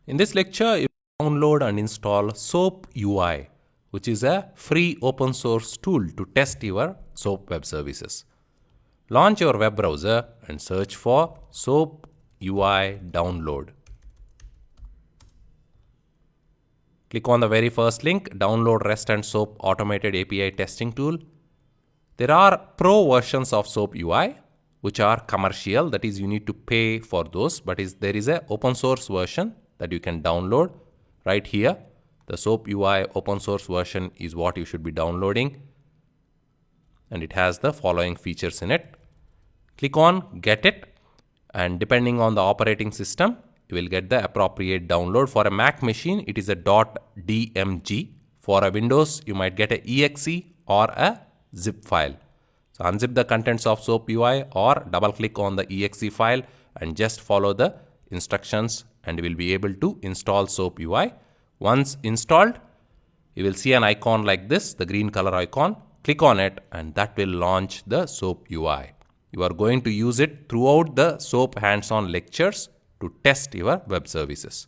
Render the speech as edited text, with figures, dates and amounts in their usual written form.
In this lecture, you download and install SOAP UI, which is a free open source tool to test your SOAP web services. Launch your web browser and search for SOAP UI download. Click on the very first link, download REST and SOAP automated API testing tool. There are pro versions of SOAP UI, which are commercial, that is you need to pay for those, but there is a open source version that you can download right here. The SOAP UI open source version is what you should be downloading, and it has the following features in it. Click on get it, and depending on the operating system, you will get the appropriate download. For a Mac machine, it is a .dmg. For a Windows, you might get a exe or a zip file. So unzip the contents of SOAP UI or double click on the exe file and just follow the instructions, and you will be able to install SOAP UI. Once installed, you will see an icon like this, the green color icon. Click on it and that will launch the SOAP UI. You are going to use it throughout the SOAP hands-on lectures to test your web services.